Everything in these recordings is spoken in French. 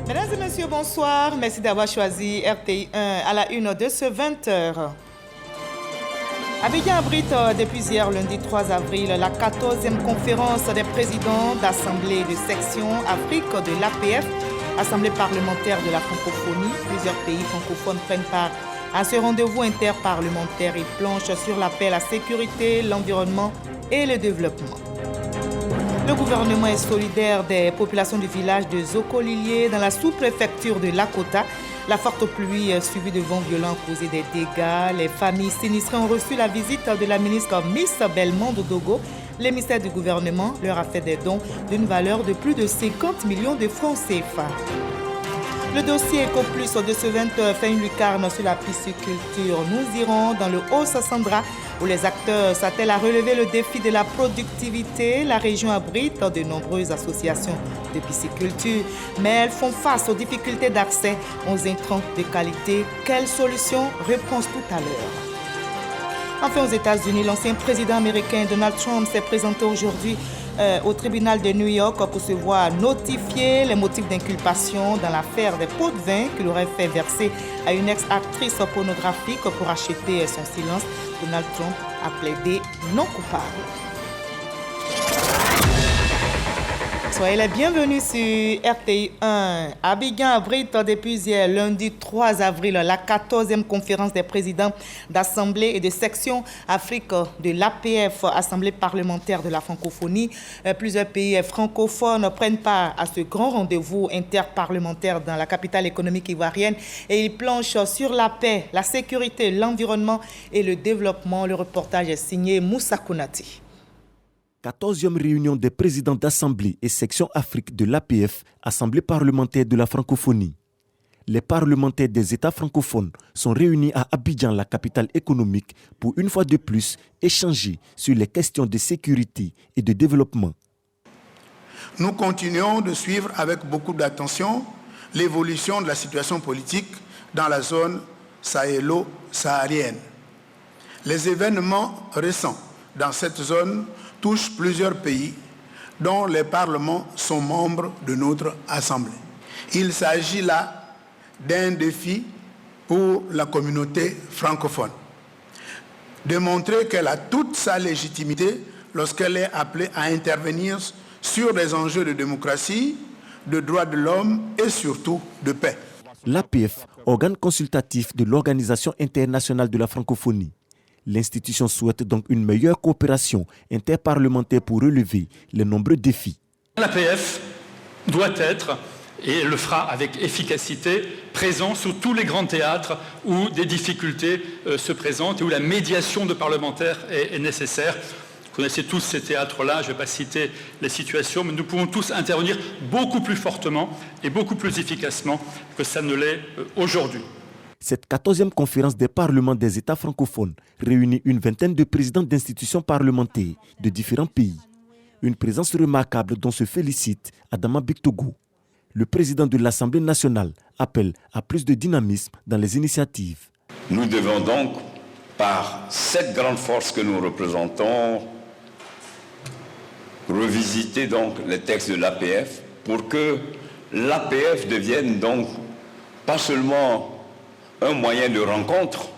Mesdames et messieurs, bonsoir. Merci d'avoir choisi RTI 1 à la une de ce 20h. Abidjan abrite depuis hier, lundi 3 avril, la 14e conférence des présidents d'Assemblée de section Afrique de l'APF, Assemblée parlementaire de la francophonie. Plusieurs pays francophones prennent part à ce rendez-vous interparlementaire et planchent sur la paix, la sécurité, l'environnement et le développement. Le gouvernement est solidaire des populations du village de Zokolilié dans la sous-préfecture de Lakota. La forte pluie suivie de vents violents a causé des dégâts. Les familles sinistrées ont reçu la visite de la ministre Miss Belmondo Dogo. L'émissaire du gouvernement leur a fait des dons d'une valeur de plus de 50 millions de francs CFA. Le dossier EcoPlus de ce 20h fait une lucarne sur la pisciculture. Nous irons dans le Haut-Sassandra où les acteurs s'attellent à relever le défi de la productivité. La région abrite de nombreuses associations de pisciculture, mais elles font face aux difficultés d'accès aux intrants de qualité. Quelle solution? Réponse tout à l'heure. Enfin, aux États-Unis, l'ancien président américain Donald Trump s'est présenté aujourd'hui au tribunal de New York pour se voir notifier les motifs d'inculpation dans l'affaire des pots de vin qu'il aurait fait verser à une ex-actrice pornographique pour acheter son silence. Donald Trump a plaidé non coupable. Soyez les bienvenus sur RTI 1. Abidjan abrite depuis hier, lundi 3 avril, la 14e conférence des présidents d'Assemblée et de section Afrique de l'APF, Assemblée parlementaire de la francophonie. Plusieurs pays francophones prennent part à ce grand rendez-vous interparlementaire dans la capitale économique ivoirienne et ils planchent sur la paix, la sécurité, l'environnement et le développement. Le reportage est signé Moussa Kounati. 14e réunion des présidents d'Assemblée et section Afrique de l'APF, Assemblée parlementaire de la francophonie. Les parlementaires des États francophones sont réunis à Abidjan, la capitale économique, pour une fois de plus échanger sur les questions de sécurité et de développement. Nous continuons de suivre avec beaucoup d'attention l'évolution de la situation politique dans la zone sahélo-saharienne. Les événements récents dans cette zone touchent plusieurs pays dont les parlements sont membres de notre Assemblée. Il s'agit là d'un défi pour la communauté francophone. Démontrer qu'elle a toute sa légitimité lorsqu'elle est appelée à intervenir sur des enjeux de démocratie, de droits de l'homme et surtout de paix. L'APF, organe consultatif de l'Organisation internationale de la francophonie. L'institution souhaite donc une meilleure coopération interparlementaire pour relever les nombreux défis. L'APF doit être, et le fera avec efficacité, présent sur tous les grands théâtres où des difficultés se présentent et où la médiation de parlementaires est nécessaire. Vous connaissez tous ces théâtres-là, je ne vais pas citer les situations, mais nous pouvons tous intervenir beaucoup plus fortement et beaucoup plus efficacement que ça ne l'est aujourd'hui. Cette 14e conférence des parlements des États francophones réunit une vingtaine de présidents d'institutions parlementaires de différents pays. Une présence remarquable dont se félicite Adama Bictogo. Le président de l'Assemblée nationale appelle à plus de dynamisme dans les initiatives. Nous devons donc, par cette grande force que nous représentons, revisiter donc les textes de l'APF pour que l'APF devienne donc pas seulement un moyen de rencontre,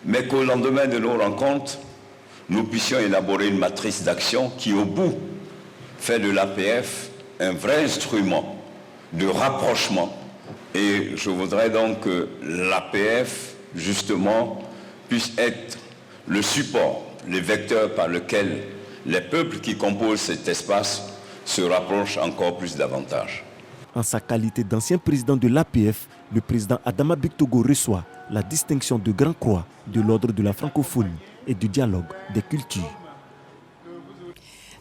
mais qu'au lendemain de nos rencontres, nous puissions élaborer une matrice d'action qui, au bout, fait de l'APF un vrai instrument de rapprochement. Et je voudrais donc que l'APF, justement, puisse être le support, le vecteur par lequel les peuples qui composent cet espace se rapprochent encore plus davantage. En sa qualité d'ancien président de l'APF, le président Adama Bictogo reçoit la distinction de Grand Croix de l'Ordre de la francophonie et du dialogue des cultures.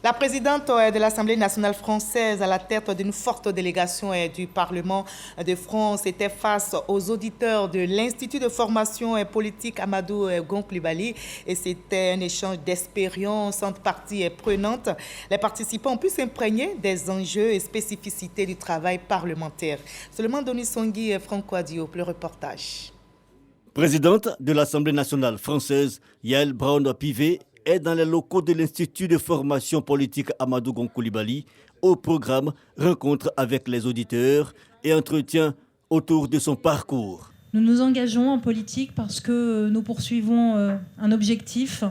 La présidente de l'Assemblée nationale française à la tête d'une forte délégation du Parlement de France était face aux auditeurs de l'Institut de formation politique Amadou Gon Coulibaly et c'était un échange d'expériences entre parties prenantes. Les participants ont pu s'imprégner des enjeux et spécificités du travail parlementaire. Seulement Denis Songui et Franco Diop, le reportage. Présidente de l'Assemblée nationale française, Yael Braun-Pivet, est dans les locaux de l'Institut de formation politique Amadou Gon Coulibaly au programme Rencontre avec les auditeurs, et entretien autour de son parcours. Nous nous engageons en politique parce que nous poursuivons un objectif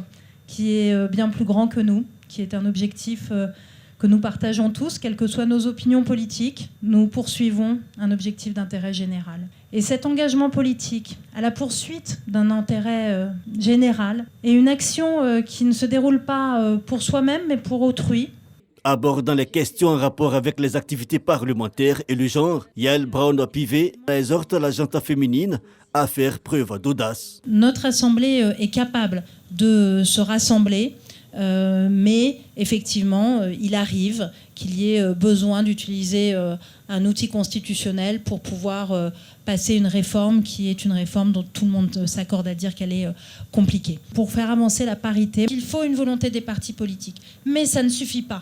qui est bien plus grand que nous, qui est un objectif que nous partageons tous, quelles que soient nos opinions politiques. Nous poursuivons un objectif d'intérêt général. Et cet engagement politique à la poursuite d'un intérêt général est une action qui ne se déroule pas pour soi-même, mais pour autrui. Abordant les questions en rapport avec les activités parlementaires et le genre, Yael Brown-Pivet exhorte la gente féminine à faire preuve d'audace. Notre Assemblée est capable de se rassembler, mais effectivement, il arrive qu'il y ait besoin d'utiliser un outil constitutionnel pour pouvoir passer une réforme qui est une réforme dont tout le monde s'accorde à dire qu'elle est compliquée. Pour faire avancer la parité, il faut une volonté des partis politiques, mais ça ne suffit pas.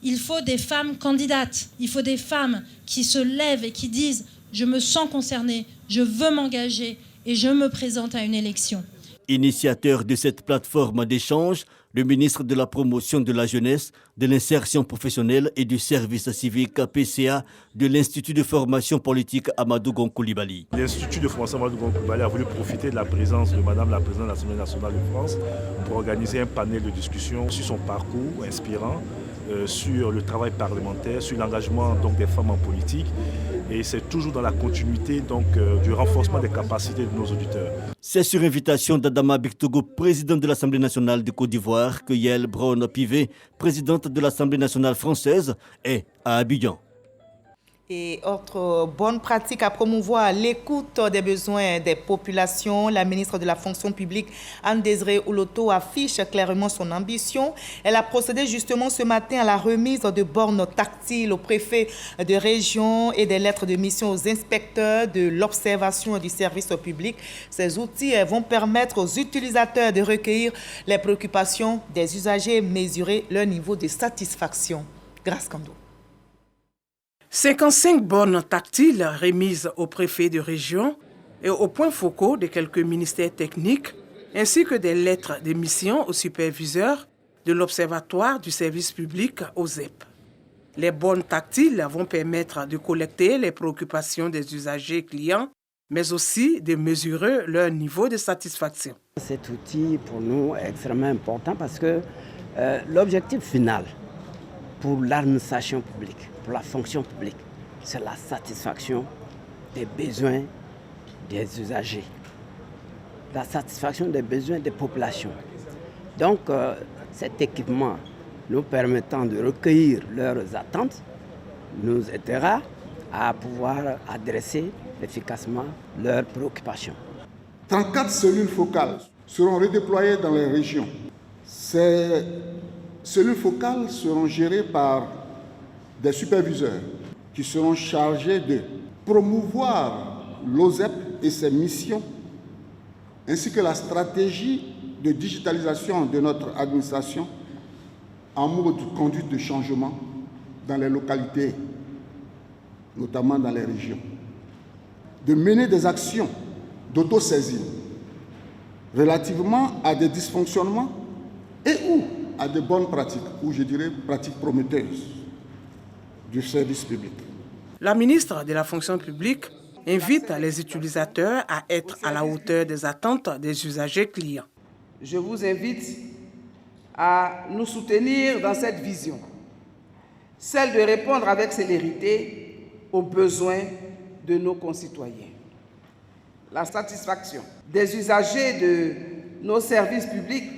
Il faut des femmes candidates, il faut des femmes qui se lèvent et qui disent « je me sens concernée, je veux m'engager et je me présente à une élection ». Initiateur de cette plateforme d'échange, le ministre de la Promotion de la Jeunesse, de l'Insertion professionnelle et du Service civique PCA de l'Institut de formation politique Amadou Gon Coulibaly. L'Institut de formation Amadou Gon Coulibaly a voulu profiter de la présence de Madame la Présidente de l'Assemblée nationale de France pour organiser un panel de discussion sur son parcours inspirant, sur le travail parlementaire, sur l'engagement des femmes en politique. Et c'est toujours dans la continuité du renforcement des capacités de nos auditeurs. C'est sur invitation d'Adama Bictogo, président de l'Assemblée nationale de Côte d'Ivoire, que Yael Brown-Pivet, présidente de l'Assemblée nationale française, est à Abidjan. Et autre bonne pratique à promouvoir, l'écoute des besoins des populations. La ministre de la Fonction publique, Anne-Désirée Ouloto, affiche clairement son ambition. Elle a procédé justement ce matin à la remise de bornes tactiles aux préfets de région et des lettres de mission aux inspecteurs de l'observation du service public. Ces outils vont permettre aux utilisateurs de recueillir les préoccupations des usagers et mesurer leur niveau de satisfaction. Grâce Kando. 55 bornes tactiles remises aux préfets de région et aux points focaux de quelques ministères techniques, ainsi que des lettres de mission aux superviseurs de l'Observatoire du service public OSEP. Les bornes tactiles vont permettre de collecter les préoccupations des usagers clients, mais aussi de mesurer leur niveau de satisfaction. Cet outil, pour nous, est extrêmement important parce que l'objectif final pour l'administration publique, pour la fonction publique, c'est la satisfaction des besoins des usagers, la satisfaction des besoins des populations. Donc, cet équipement nous permettant de recueillir leurs attentes nous aidera à pouvoir adresser efficacement leurs préoccupations. 34 cellules focales seront redéployées dans les régions. Ces cellules focales seront gérées par des superviseurs qui seront chargés de promouvoir l'OSEP et ses missions, ainsi que la stratégie de digitalisation de notre administration en mode conduite de changement dans les localités, notamment dans les régions. De mener des actions d'autosaisine relativement à des dysfonctionnements et ou à de bonnes pratiques, ou je dirais pratiques prometteuses du service public. La ministre de la Fonction publique invite les utilisateurs à être à la hauteur des attentes des usagers clients. Je vous invite à nous soutenir dans cette vision, celle de répondre avec célérité aux besoins de nos concitoyens. La satisfaction des usagers de nos services publics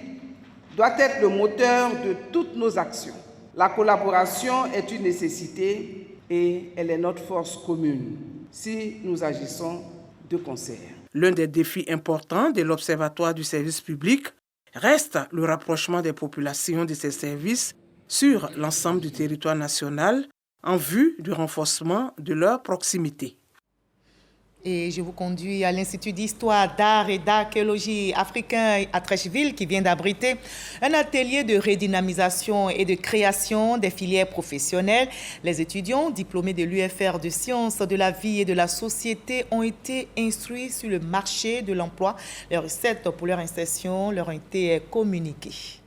doit être le moteur de toutes nos actions. La collaboration est une nécessité et elle est notre force commune si nous agissons de concert. L'un des défis importants de l'Observatoire du service public reste le rapprochement des populations de ces services sur l'ensemble du territoire national en vue du renforcement de leur proximité. Et je vous conduis à l'Institut d'histoire, d'art et d'archéologie africain à Treichville qui vient d'abriter un atelier de redynamisation et de création des filières professionnelles. Les étudiants diplômés de l'UFR de sciences de la vie et de la société ont été instruits sur le marché de l'emploi. Les recettes pour leur insertion leur ont été communiquées.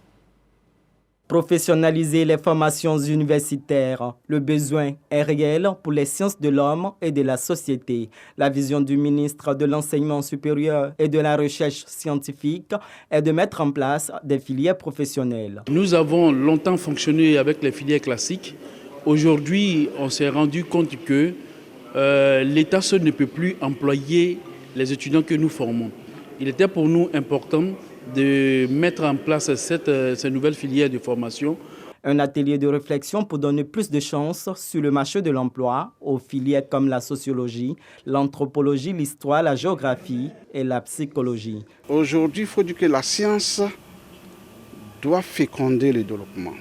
Professionnaliser les formations universitaires. Le besoin est réel pour les sciences de l'homme et de la société. La vision du ministre de l'Enseignement supérieur et de la Recherche scientifique est de mettre en place des filières professionnelles. Nous avons longtemps fonctionné avec les filières classiques. Aujourd'hui, on s'est rendu compte que l'État seul ne peut plus employer les étudiants que nous formons. Il était pour nous important de mettre en place ces nouvelles filières de formation. Un atelier de réflexion pour donner plus de chances sur le marché de l'emploi aux filières comme la sociologie, l'anthropologie, l'histoire, la géographie et la psychologie. Aujourd'hui, il faut dire que la science doit féconder le développement.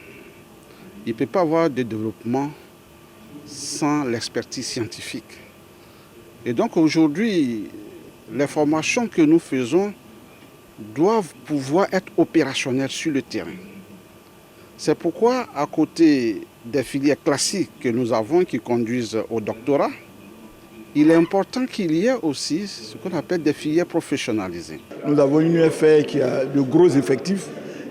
Il ne peut pas avoir de développement sans l'expertise scientifique. Et donc aujourd'hui, les formations que nous faisons doivent pouvoir être opérationnelles sur le terrain. C'est pourquoi, à côté des filières classiques que nous avons qui conduisent au doctorat, il est important qu'il y ait aussi ce qu'on appelle des filières professionnalisées. Nous avons une UFR qui a de gros effectifs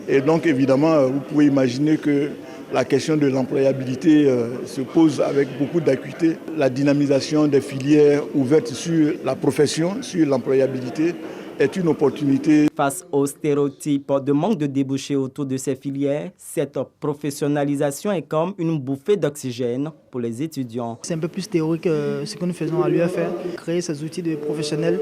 et donc évidemment, vous pouvez imaginer que la question de l'employabilité se pose avec beaucoup d'acuité. La dynamisation des filières ouvertes sur la profession, sur l'employabilité, est une opportunité. Face aux stéréotypes de manque de débouchés autour de ces filières, cette professionnalisation est comme une bouffée d'oxygène pour les étudiants. C'est un peu plus théorique ce que nous faisons à l'UFR, créer ces outils de professionnels.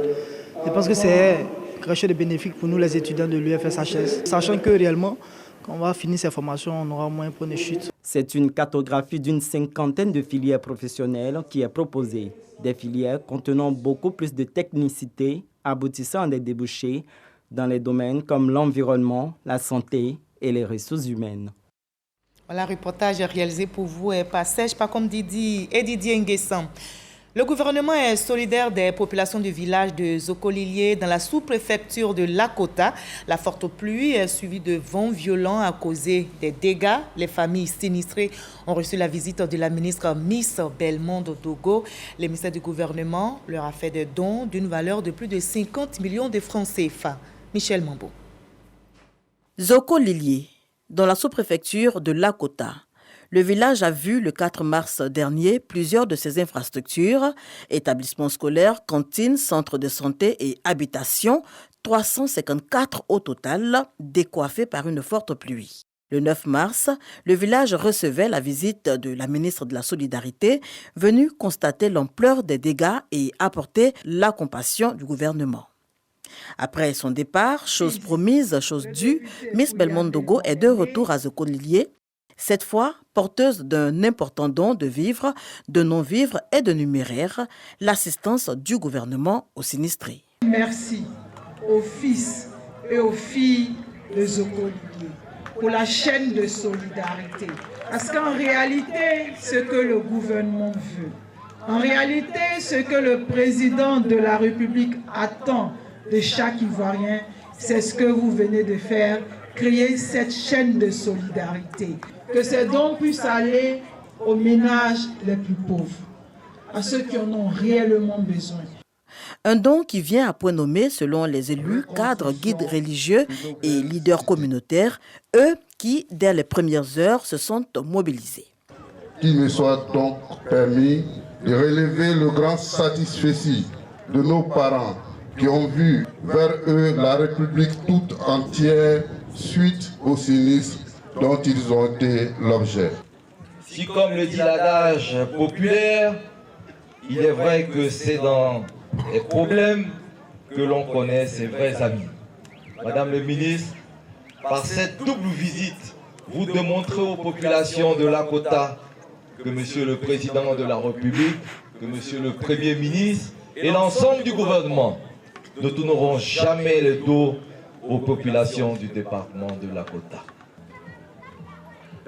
Je pense que c'est quelque chose de bénéfique pour nous les étudiants de l'UFSHS, sachant que réellement, quand on va finir ces formations, on aura moins point de chute. C'est une cartographie d'une 50aine de filières professionnelles qui est proposée. Des filières contenant beaucoup plus de technicité, aboutissant à des débouchés dans les domaines comme l'environnement, la santé et les ressources humaines. Voilà, reportage réalisé pour vous et pas sèche, pas comme Didier Nguessan. Le gouvernement est solidaire des populations du village de Zokolilié dans la sous-préfecture de Lakota. La forte pluie suivie de vents violents a causé des dégâts. Les familles sinistrées ont reçu la visite de la ministre Miss Belmondo Dogo. L'émissaire du gouvernement leur a fait des dons d'une valeur de plus de 50 millions de francs CFA. Michel Mambo. Zokolilié, dans la sous-préfecture de Lakota. Le village a vu le 4 mars dernier plusieurs de ses infrastructures, établissements scolaires, cantines, centres de santé et habitations, 354 au total, décoiffés par une forte pluie. Le 9 mars, le village recevait la visite de la ministre de la Solidarité, venue constater l'ampleur des dégâts et apporter la compassion du gouvernement. Après son départ, chose promise, chose due, Miss Belmondo Dogo est de retour à Zokolilié, cette fois porteuse d'un important don de vivres, de non-vivres et de numéraires, l'assistance du gouvernement aux sinistrés. Merci aux fils et aux filles de Zokolilié pour la chaîne de solidarité. Parce qu'en réalité, ce que le gouvernement veut, en réalité, ce que le président de la République attend de chaque Ivoirien, c'est ce que vous venez de faire, créer cette chaîne de solidarité. Que ces dons puissent aller aux ménages les plus pauvres, à ceux qui en ont réellement besoin. Un don qui vient à point nommé selon les élus, cadres, guides religieux et leaders communautaires, eux qui, dès les premières heures, se sont mobilisés. Qu'il me soit donc permis de relever le grand satisfecit de nos parents qui ont vu vers eux la République toute entière suite au sinistre dont ils ont été l'objet. Si, comme le dit l'adage populaire, il est vrai que c'est dans les problèmes que l'on connaît ses vrais amis. Madame le ministre, par cette double visite, vous démontrez aux populations de Lakota que Monsieur le Président de la République, que Monsieur le Premier ministre et l'ensemble du gouvernement ne tourneront jamais le dos aux populations du département de Lakota.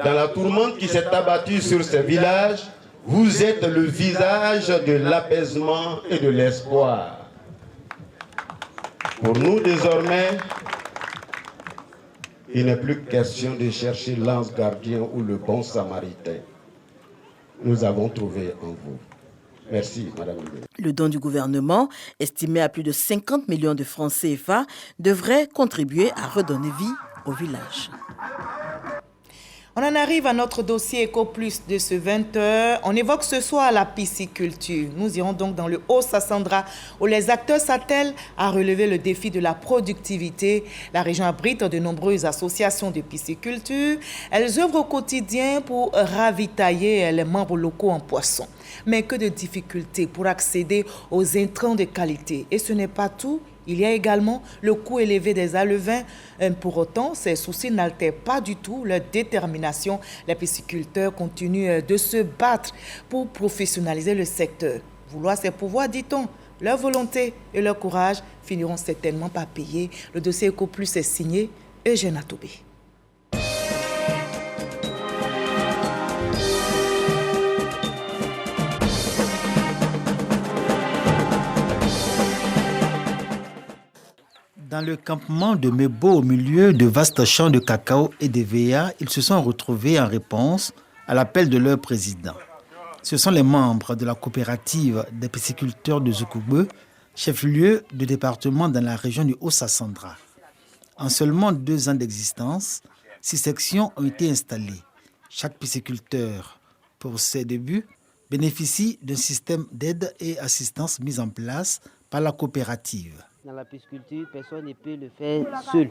Dans la tourmente qui s'est abattue sur ce village, vous êtes le visage de l'apaisement et de l'espoir. Pour nous, désormais, il n'est plus question de chercher l'ange gardien ou le bon samaritain. Nous avons trouvé en vous. Merci, Madame. Le don du gouvernement, estimé à plus de 50 millions de francs CFA, devrait contribuer à redonner vie au village. On en arrive à notre dossier Éco Plus de ce 20h. On évoque ce soir la pisciculture. Nous irons donc dans le Haut-Sassandra où les acteurs s'attellent à relever le défi de la productivité. La région abrite de nombreuses associations de pisciculture. Elles œuvrent au quotidien pour ravitailler les membres locaux en poissons. Mais que de difficultés pour accéder aux intrants de qualité. Et ce n'est pas tout. Il y a également le coût élevé des alevins. Pour autant, ces soucis n'altèrent pas du tout leur détermination. Les pisciculteurs continuent de se battre pour professionnaliser le secteur. Vouloir c'est pouvoir, dit-on. Leur volonté et leur courage finiront certainement par payer. Le dossier Éco Plus est signé Eugène Atoubé. Dans le campement de Mebo, au milieu de vastes champs de cacao et de véa, ils se sont retrouvés en réponse à l'appel de leur président. Ce sont les membres de la coopérative des pisciculteurs de Zoukoubeu, chef-lieu de département dans la région du Haut-Sassandra. En seulement 2 ans d'existence, 6 sections ont été installées. Chaque pisciculteur, pour ses débuts, bénéficie d'un système d'aide et assistance mis en place par la coopérative. Dans la pisciculture, personne ne peut le faire seul.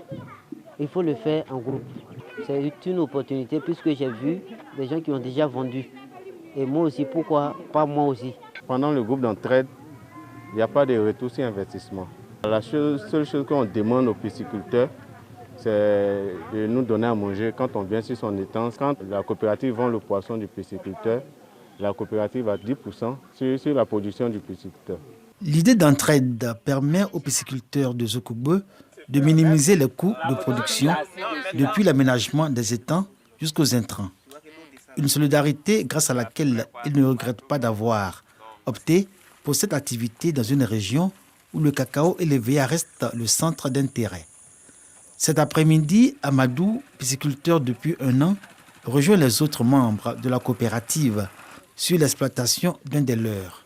Il faut le faire en groupe. C'est une opportunité puisque j'ai vu des gens qui ont déjà vendu. Et moi aussi, pourquoi pas moi aussi? Pendant le groupe d'entraide, il n'y a pas de retour sur investissement. La seule chose qu'on demande aux pisciculteurs, c'est de nous donner à manger quand on vient sur son étang. Quand la coopérative vend le poisson du pisciculteur, la coopérative a 10% sur la production du pisciculteur. L'idée d'entraide permet aux pisciculteurs de Zoukoubeu de minimiser les coûts de production depuis l'aménagement des étangs jusqu'aux intrants. Une solidarité grâce à laquelle ils ne regrettent pas d'avoir opté pour cette activité dans une région où le cacao et les véa restent le centre d'intérêt. Cet après-midi, Amadou, pisciculteur depuis 1 an, rejoint les autres membres de la coopérative sur l'exploitation d'un des leurs.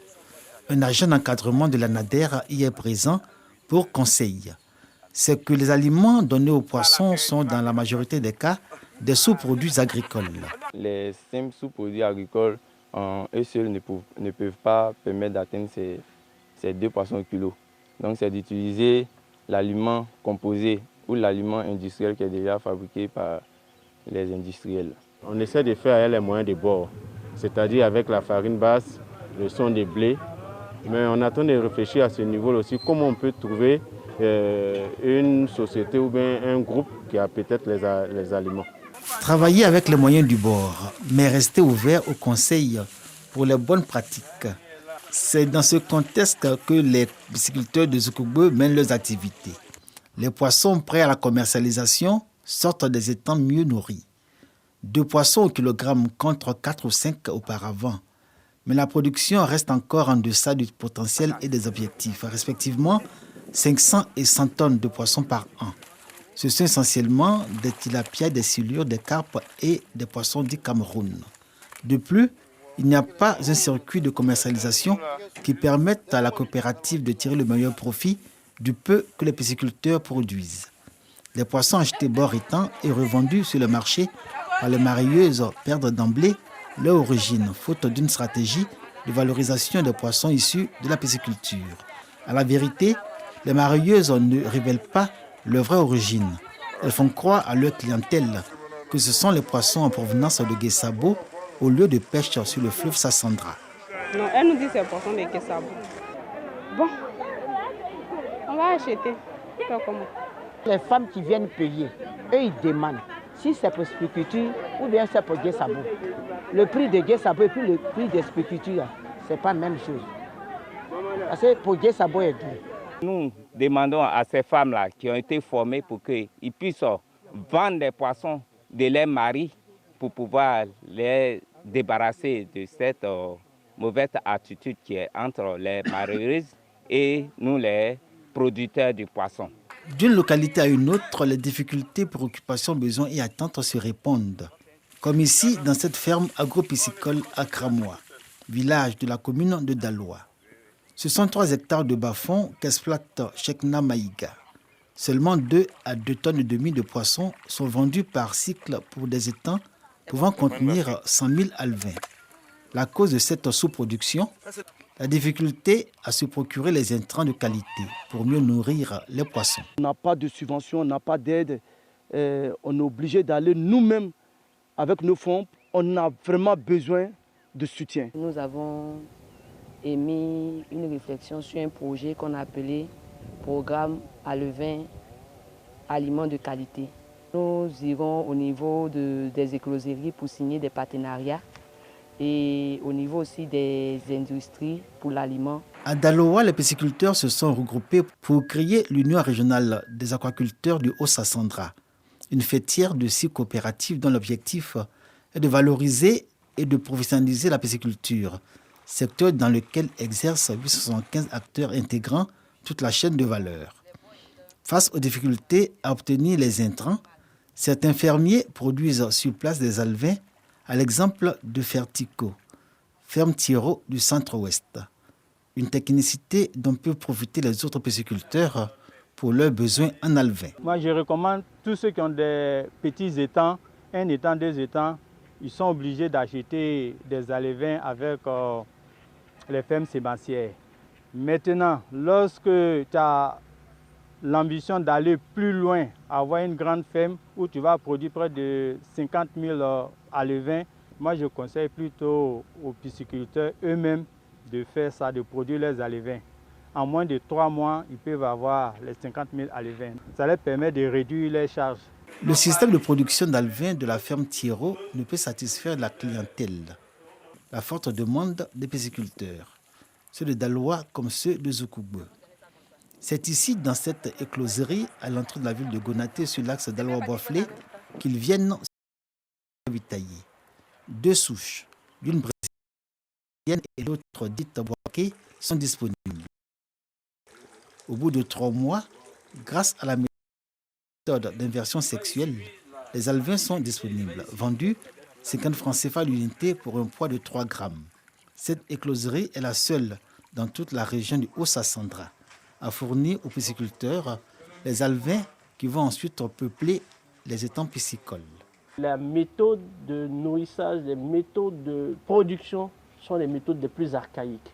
Un agent d'encadrement de la NADER y est présent pour conseil. C'est que les aliments donnés aux poissons sont dans la majorité des cas des sous-produits agricoles. Les simples sous-produits agricoles, eux seuls ne peuvent pas permettre d'atteindre ces 2 poissons au kilo. Donc c'est d'utiliser l'aliment composé ou l'aliment industriel qui est déjà fabriqué par les industriels. On essaie de faire les moyens de bord, c'est-à-dire avec la farine basse, le son des blés. Mais on attend de réfléchir à ce niveau aussi, comment on peut trouver une société ou bien un groupe qui a peut-être les aliments. Travailler avec les moyens du bord, mais rester ouvert au conseil pour les bonnes pratiques. C'est dans ce contexte que les pisciculteurs de Zoukoubeu mènent leurs activités. Les poissons prêts à la commercialisation sortent des étangs mieux nourris. 2 poissons au kilogramme contre 4 ou 5 auparavant. Mais la production reste encore en deçà du potentiel et des objectifs, respectivement 500 et 100 tonnes de poissons par an. Ce sont essentiellement des tilapias, des silures, des carpes et des poissons du Cameroun. De plus, il n'y a pas un circuit de commercialisation qui permette à la coopérative de tirer le meilleur profit du peu que les pisciculteurs produisent. Les poissons achetés bord étang et revendus sur le marché par les mareyeuses perdent d'emblée leur origine, faute d'une stratégie de valorisation des poissons issus de la pisciculture. À la vérité, les mareyeuses ne révèlent pas leur vraie origine. Elles font croire à leur clientèle que ce sont les poissons en provenance de Guessabo au lieu de pêche sur le fleuve Sassandra. Non, elle nous dit que c'est poisson de Guessabo. Bon, on va acheter. Comment? Les femmes qui viennent payer, eux ils demandent si c'est pour spiculture ou bien c'est pour Guessabo. Le prix de Guessabo et puis le prix de spiculture, c'est pas la même chose. Parce que pour Guessabo est doux. Nous demandons à ces femmes-là qui ont été formées pour qu'ils puissent vendre des poissons de leurs maris pour pouvoir les débarrasser de cette mauvaise attitude qui est entre les mareyeuses et nous les producteurs du poisson. D'une localité à une autre, les difficultés, préoccupations, besoins et attentes se répondent. Comme ici, dans cette ferme agro-piscicole à Kramoa, village de la commune de Daloa. Ce sont 3 hectares de bas-fonds qu'exploite Chekna Maïga. Seulement 2 à 2,5 tonnes de poissons sont vendus par cycle pour des étangs pouvant contenir 100 000 alevins. La cause de cette sous-production, la difficulté à se procurer les intrants de qualité pour mieux nourrir les poissons. On n'a pas de subvention, on n'a pas d'aide. On est obligé d'aller nous-mêmes avec nos fonds. On a vraiment besoin de soutien. Nous avons émis une réflexion sur un projet qu'on a appelé Programme Alevin Aliments de qualité. Nous irons au niveau des écloseries pour signer des partenariats et au niveau aussi des industries pour l'aliment. À Daloa, les pisciculteurs se sont regroupés pour créer l'Union régionale des aquaculteurs du Haut-Sassandra, une fêtière de 6 coopératives dont l'objectif est de valoriser et de professionnaliser la pisciculture, secteur dans lequel exercent 875 acteurs intégrant toute la chaîne de valeur. Face aux difficultés à obtenir les intrants, certains fermiers produisent sur place des alevins, à l'exemple de Fertico, ferme Thiro du centre-ouest. Une technicité dont peuvent profiter les autres pisciculteurs pour leurs besoins en alevins. Moi, je recommande tous ceux qui ont des petits étangs, 1 étang, 2 étangs, ils sont obligés d'acheter des alevins avec les fermes sébastiaires. Maintenant, lorsque tu as l'ambition d'aller plus loin, avoir une grande ferme où tu vas produire près de 50 000 alevins, moi je conseille plutôt aux pisciculteurs eux-mêmes de faire ça, de produire les alevins. En moins de 3 mois, ils peuvent avoir les 50 000 alevins. Ça leur permet de réduire les charges. Le système de production d'alevins de la ferme Thiro ne peut satisfaire la clientèle. La forte demande des pisciculteurs, ceux de Daloa comme ceux de Zoukoubou. C'est ici, dans cette écloserie, à l'entrée de la ville de Gonaté, sur l'axe Daloa-Boiflé, qu'ils viennent ravitailler. 2 souches, l'une brésilienne et l'autre dite boaké, sont disponibles. Au bout de 3 mois, grâce à la méthode d'inversion sexuelle, les alevins sont disponibles, vendus 50 francs CFA l'unité pour un poids de 3 grammes. Cette écloserie est la seule dans toute la région du Haut-Sassandra à fournir aux pisciculteurs les alevins qui vont ensuite peupler les étangs piscicoles. Les méthodes de nourrissage, les méthodes de production sont les méthodes les plus archaïques.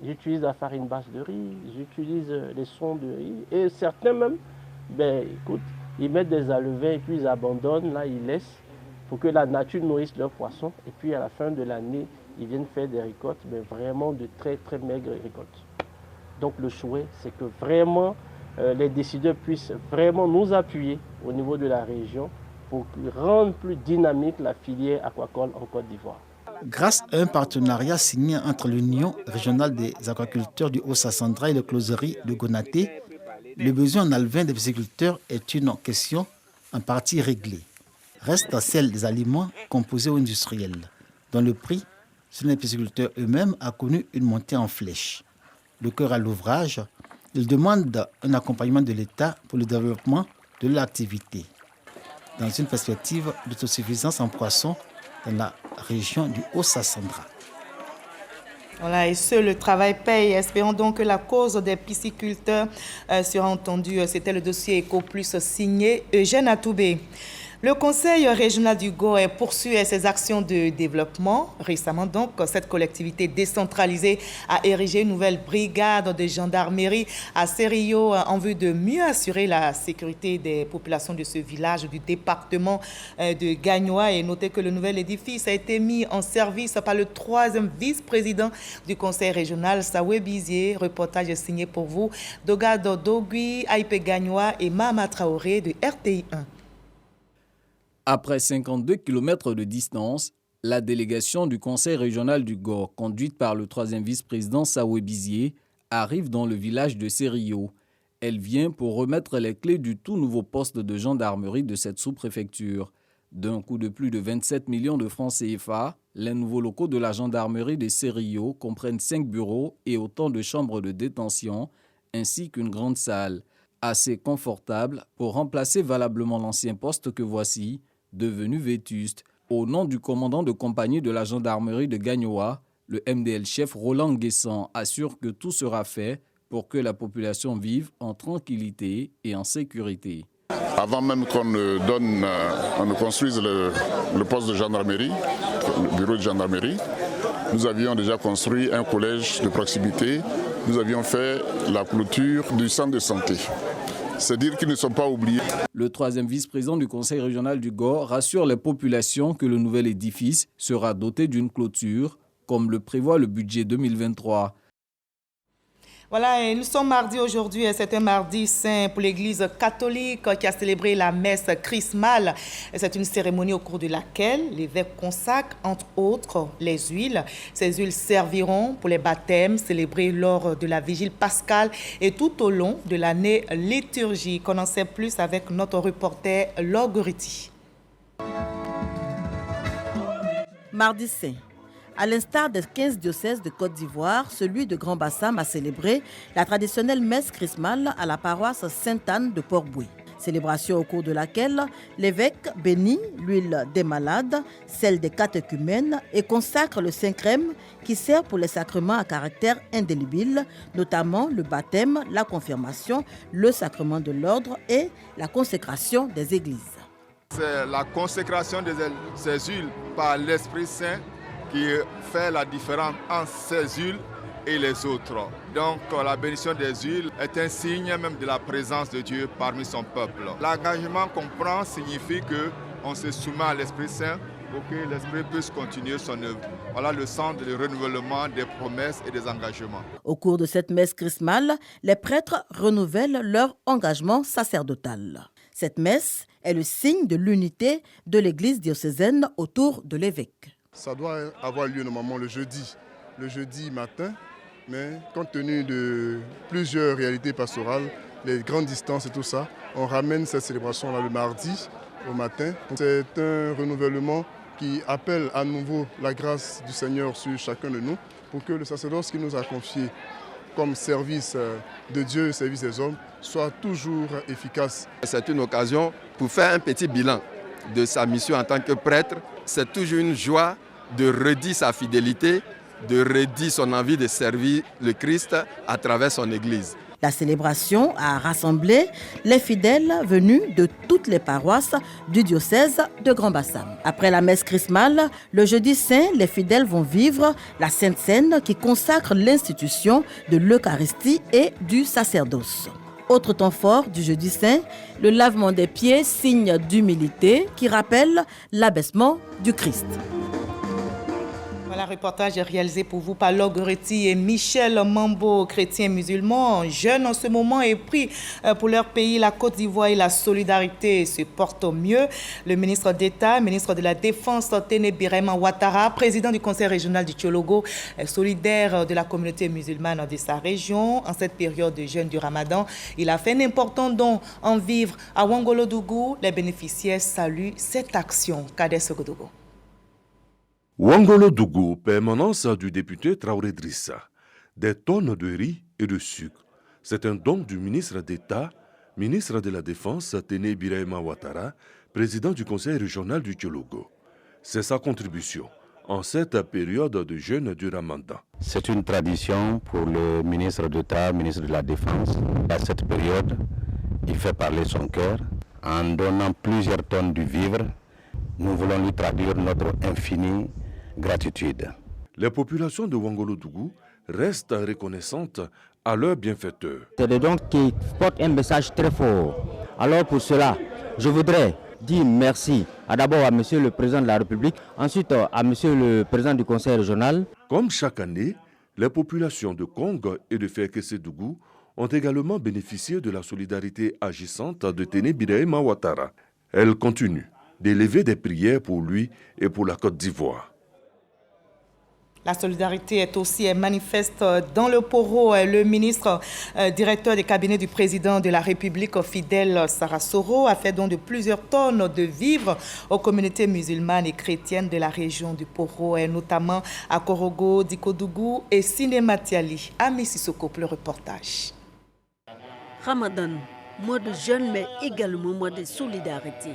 J'utilise la farine basse de riz, j'utilise les sons de riz et certains même, ils mettent des alevins et puis ils abandonnent, là ils laissent pour que la nature nourrisse leurs poissons et puis à la fin de l'année, ils viennent faire des récoltes, mais vraiment de très très maigres récoltes. Donc le souhait, c'est que vraiment les décideurs puissent vraiment nous appuyer au niveau de la région pour rendre plus dynamique la filière aquacole en Côte d'Ivoire. Grâce à un partenariat signé entre l'Union régionale des aquaculteurs du Haut-Sassandra et l'écloserie de Gonaté, le besoin en alevins des pisciculteurs est une question en partie réglée. Reste celle des aliments composés ou industriels, dont le prix, selon les pisciculteurs eux-mêmes, a connu une montée en flèche. Le cœur à l'ouvrage, ils demandent un accompagnement de l'État pour le développement de l'activité, dans une perspective d'autosuffisance en poissons dans la région du Haut-Sassandra. Voilà, et seul le travail paye. Espérons donc que la cause des pisciculteurs sera entendue. C'était le dossier EcoPlus signé Eugène Atoubé. Le Conseil régional du Go poursuit ses actions de développement. Récemment, donc, cette collectivité décentralisée a érigé une nouvelle brigade de gendarmerie à Serio en vue de mieux assurer la sécurité des populations de ce village du département de Gagnoa. Et notez que le nouvel édifice a été mis en service par le 3e vice-président du Conseil régional, Sawé Bizier. Reportage signé pour vous d'Ogado Dogui, Aïpe Gagnoa et Mama Traoré de RTI 1. Après 52 km de distance, la délégation du Conseil régional du Gor, conduite par le 3e vice-président Sawé Bizier, arrive dans le village de Serio. Elle vient pour remettre les clés du tout nouveau poste de gendarmerie de cette sous-préfecture. D'un coût de plus de 27 millions de francs CFA, les nouveaux locaux de la gendarmerie de Serio comprennent 5 bureaux et autant de chambres de détention, ainsi qu'une grande salle, assez confortable pour remplacer valablement l'ancien poste que voici, devenu vétuste. Au nom du commandant de compagnie de la gendarmerie de Gagnoa, le MDL-chef Roland Guessan assure que tout sera fait pour que la population vive en tranquillité et en sécurité. Avant même qu'on ne construise le poste de gendarmerie, le bureau de gendarmerie, nous avions déjà construit un collège de proximité. Nous avions fait la clôture du centre de santé. C'est dire qu'ils ne sont pas oubliés. Le troisième vice-président du conseil régional du Gor rassure les populations que le nouvel édifice sera doté d'une clôture, comme le prévoit le budget 2023. Voilà, et nous sommes mardi aujourd'hui, et c'est un mardi saint pour l'Église catholique qui a célébré la messe chrismale. C'est une cérémonie au cours de laquelle l'évêque consacre, entre autres, les huiles. Ces huiles serviront pour les baptêmes célébrés lors de la vigile pascale et tout au long de l'année liturgique. On en sait plus avec notre reporter Logoriti. Mardi saint. À l'instar des 15 diocèses de Côte d'Ivoire, celui de Grand Bassam a célébré la traditionnelle messe chrismale à la paroisse Sainte-Anne de Port-Boué. Célébration au cours de laquelle l'évêque bénit l'huile des malades, celle des catéchumènes et consacre le Saint-Crème qui sert pour les sacrements à caractère indélébile, notamment le baptême, la confirmation, le sacrement de l'ordre et la consécration des églises. C'est la consécration de ces huiles par l'Esprit Saint qui fait la différence entre ces huiles et les autres. Donc la bénédiction des huiles est un signe même de la présence de Dieu parmi son peuple. L'engagement qu'on prend signifie qu'on se soumet à l'Esprit Saint pour que l'Esprit puisse continuer son œuvre. Voilà le sens du renouvellement des promesses et des engagements. Au cours de cette messe chrismale, les prêtres renouvellent leur engagement sacerdotal. Cette messe est le signe de l'unité de l'Église diocésaine autour de l'évêque. Ça doit avoir lieu normalement le jeudi matin, mais compte tenu de plusieurs réalités pastorales, les grandes distances et tout ça, on ramène cette célébration-là le mardi au matin. C'est un renouvellement qui appelle à nouveau la grâce du Seigneur sur chacun de nous pour que le sacerdoce qui nous a confié comme service de Dieu, service des hommes, soit toujours efficace. C'est une occasion pour faire un petit bilan de sa mission en tant que prêtre. C'est toujours une joie de redire sa fidélité, de redire son envie de servir le Christ à travers son Église. La célébration a rassemblé les fidèles venus de toutes les paroisses du diocèse de Grand Bassam. Après la messe chrismale, le jeudi saint, les fidèles vont vivre la Sainte Seine qui consacre l'institution de l'Eucharistie et du sacerdoce. Autre temps fort du jeudi saint, le lavement des pieds, signe d'humilité qui rappelle l'abaissement du Christ. Voilà, reportage réalisé pour vous par Logoriti et Michel Mambo, chrétiens musulmans, jeunes en ce moment et pris pour leur pays, la Côte d'Ivoire et la solidarité se portent au mieux. Le ministre d'État, ministre de la Défense, Téné Birahima Ouattara, président du conseil régional du Tchologo, solidaire de la communauté musulmane de sa région. En cette période de jeûne du Ramadan, il a fait un important don en vivre à Ouangolo-Dougou. Les bénéficiaires saluent cette action. Kader Sogodogo. Ouangolo-Dougou, permanence du député Traoré Drissa. Des tonnes de riz et de sucre. C'est un don du ministre d'État, ministre de la Défense, Téné Birahima Ouattara, président du conseil régional du Tchologo. C'est sa contribution en cette période de jeûne du Ramadan. C'est une tradition pour le ministre d'État, ministre de la Défense. À cette période, il fait parler son cœur en donnant plusieurs tonnes de vivres. Nous voulons lui traduire notre infinie gratitude. Les populations de Ouangolo-Dougou restent reconnaissantes à leurs bienfaiteurs. C'est des dons qui portent un message très fort. Alors pour cela, je voudrais dire merci d'abord à Monsieur le Président de la République, ensuite à Monsieur le Président du Conseil régional. Comme chaque année, les populations de Kong et de Fekese-Dougou ont également bénéficié de la solidarité agissante de Téné Birahima Ouattara. Elle continue d'élever des prières pour lui et pour la Côte d'Ivoire. La solidarité est aussi manifeste dans le Poro. Le ministre directeur des cabinets du président de la République, Fidel Sarasoro, a fait don de plusieurs tonnes de vivres aux communautés musulmanes et chrétiennes de la région du Poro, notamment à Korogo, Dikodougou et Sinématiali. Ami Sissoko pour le reportage. Ramadan, mois de jeûne, mais également mois de solidarité.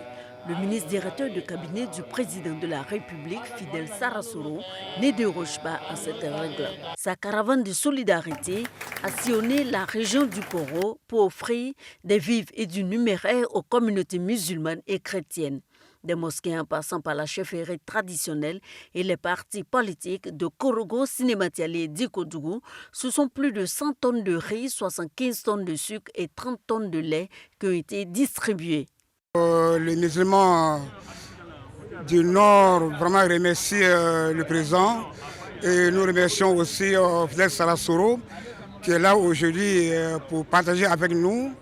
Le ministre directeur de cabinet du président de la République, Fidel Sarasoro, ne déroge pas à cette règle. Sa caravane de solidarité a sillonné la région du Poro pour offrir des vivres et du numéraire aux communautés musulmanes et chrétiennes. Des mosquées en passant par la chefferie traditionnelle et les partis politiques de Korogo, Sinématiali et Dikodougou, ce sont plus de 100 tonnes de riz, 75 tonnes de sucre et 30 tonnes de lait qui ont été distribuées. Les musulmans du Nord vraiment remercient le président et nous remercions aussi Fidel Sarasoro qui est là aujourd'hui pour partager avec nous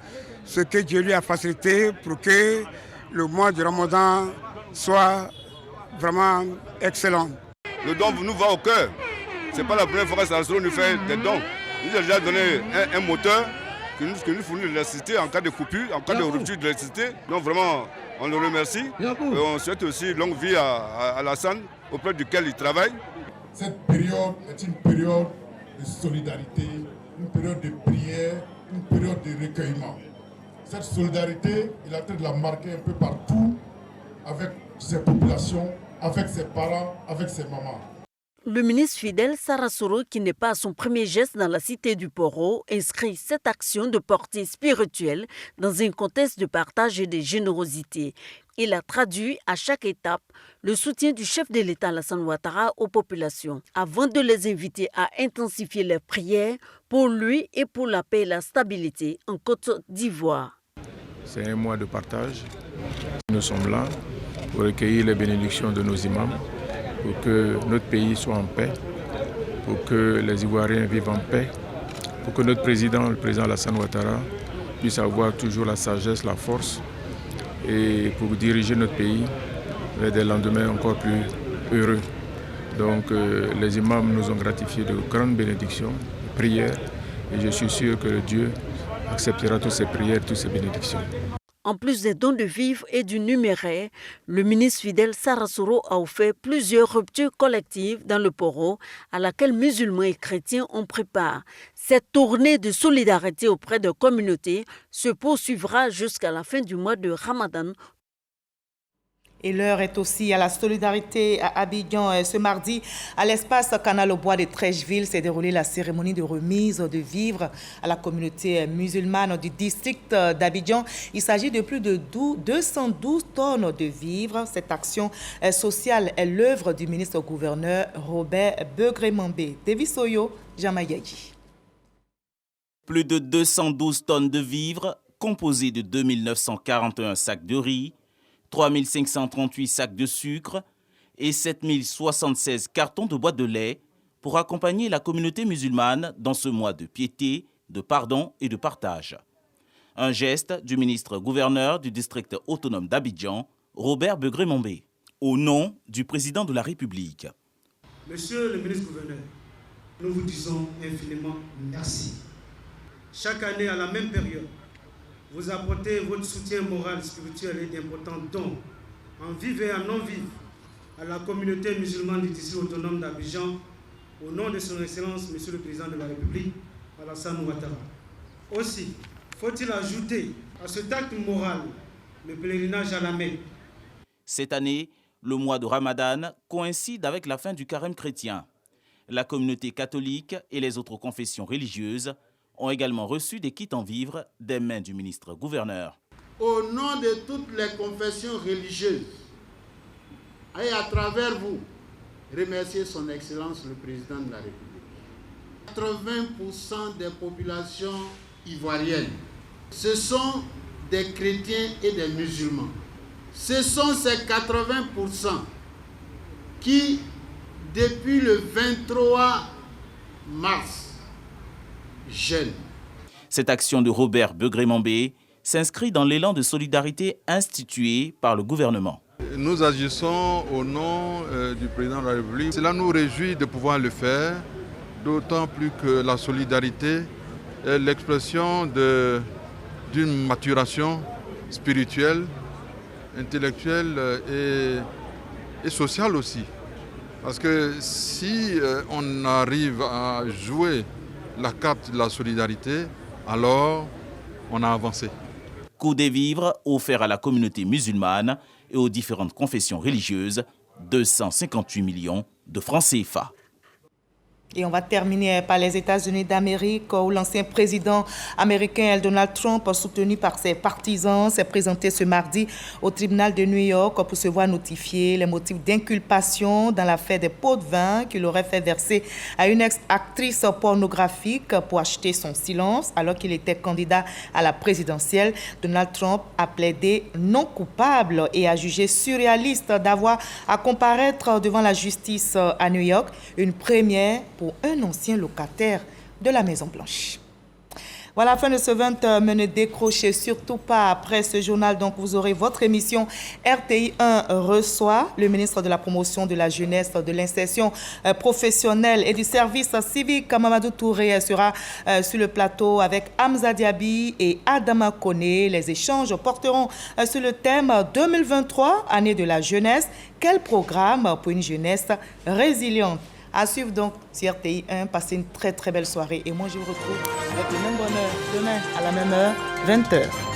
ce que Dieu lui a facilité pour que le mois du Ramadan soit vraiment excellent. Le don nous va au cœur. Ce n'est pas la première fois que Sarasoro nous fait des dons. Il nous a déjà donné un moteur que nous fournit l'électricité en cas de coupure, en cas de rupture d'électricité. Donc vraiment, on le remercie. Et on souhaite aussi longue vie à Alassane, auprès duquel il travaille. Cette période est une période de solidarité, une période de prière, une période de recueillement. Cette solidarité, il a train de la marquer un peu partout, avec ses populations, avec ses parents, avec ses mamans. Le ministre Fidel Sarasoro, qui n'est pas à son premier geste dans la cité du Poro, inscrit cette action de portée spirituelle dans un contexte de partage et de générosité. Il a traduit à chaque étape le soutien du chef de l'État Alassane Ouattara aux populations, avant de les inviter à intensifier leurs prières pour lui et pour la paix et la stabilité en Côte d'Ivoire. C'est un mois de partage. Nous sommes là pour recueillir les bénédictions de nos imams, pour que notre pays soit en paix, pour que les Ivoiriens vivent en paix, pour que notre président, le président Alassane Ouattara, puisse avoir toujours la sagesse, la force, et pour diriger notre pays vers des lendemains encore plus heureux. Donc les imams nous ont gratifié de grandes bénédictions, de prières, et je suis sûr que Dieu acceptera toutes ces prières, toutes ces bénédictions. En plus des dons de vivres et du numéraire, le ministre Fidel Sarasoro a offert plusieurs ruptures collectives dans le Poro à laquelle musulmans et chrétiens ont pris part. Cette tournée de solidarité auprès des communautés se poursuivra jusqu'à la fin du mois de Ramadan. Et l'heure est aussi à la solidarité à Abidjan. Ce mardi, à l'espace Canal au Bois de Trècheville, s'est déroulée la cérémonie de remise de vivres à la communauté musulmane du district d'Abidjan. Il s'agit de plus de 212 tonnes de vivres. Cette action sociale est l'œuvre du ministre-gouverneur Robert Begré-Mambé. Davis Oyo, Jamayaji. Plus de 212 tonnes de vivres, composées de 2941 sacs de riz, 3538 sacs de sucre et 7076 cartons de boîtes de lait pour accompagner la communauté musulmane dans ce mois de piété, de pardon et de partage. Un geste du ministre-gouverneur du district autonome d'Abidjan, Robert Begré-Mambé, au nom du président de la République. Monsieur le ministre-gouverneur, nous vous disons infiniment merci. Chaque année, à la même période, vous apportez votre soutien moral, spirituel et d'importants dons, en vivre et en non-vivre, à la communauté musulmane du district autonome d'Abidjan, au nom de son Excellence, Monsieur le Président de la République, Alassane Ouattara. Aussi, faut-il ajouter à cet acte moral le pèlerinage à la Mecque. Cette année, le mois de Ramadan coïncide avec la fin du carême chrétien. La communauté catholique et les autres confessions religieuses ont également reçu des kits en vivres des mains du ministre-gouverneur. Au nom de toutes les confessions religieuses, et à travers vous, remercier son Excellence le Président de la République. 80% des populations ivoiriennes, ce sont des chrétiens et des musulmans. Ce sont ces 80% qui, depuis le 23 mars, jeune. Cette action de Robert Begré-Mambé s'inscrit dans l'élan de solidarité institué par le gouvernement. Nous agissons au nom du président de la République. Cela nous réjouit de pouvoir le faire, d'autant plus que la solidarité est l'expression d'une maturation spirituelle, intellectuelle et sociale aussi. Parce que si on arrive à jouer la carte de la solidarité, alors on a avancé. Coût des vivres offerts à la communauté musulmane et aux différentes confessions religieuses 258 millions de francs CFA. Et on va terminer par les États-Unis d'Amérique, où l'ancien président américain Donald Trump, soutenu par ses partisans, s'est présenté ce mardi au tribunal de New York pour se voir notifier les motifs d'inculpation dans l'affaire des pots de vin qu'il aurait fait verser à une ex-actrice pornographique pour acheter son silence alors qu'il était candidat à la présidentielle. Donald Trump a plaidé non coupable et a jugé surréaliste d'avoir à comparaître devant la justice à New York, une première pour un ancien locataire de la Maison-Blanche. Voilà la fin de ce 20 h. Ne décrochez surtout pas après ce journal. Donc, vous aurez votre émission RTI 1 reçoit. Le ministre de la Promotion de la Jeunesse, de l'Insertion professionnelle et du service civique, Mamadou Touré, sera sur le plateau avec Hamza Diaby et Adama Koné. Les échanges porteront sur le thème 2023, année de la jeunesse. Quel programme pour une jeunesse résiliente? À suivre donc sur RTI 1. Passez une très très belle soirée. Et moi, je vous retrouve avec le même bonheur demain à la même heure, 20 h.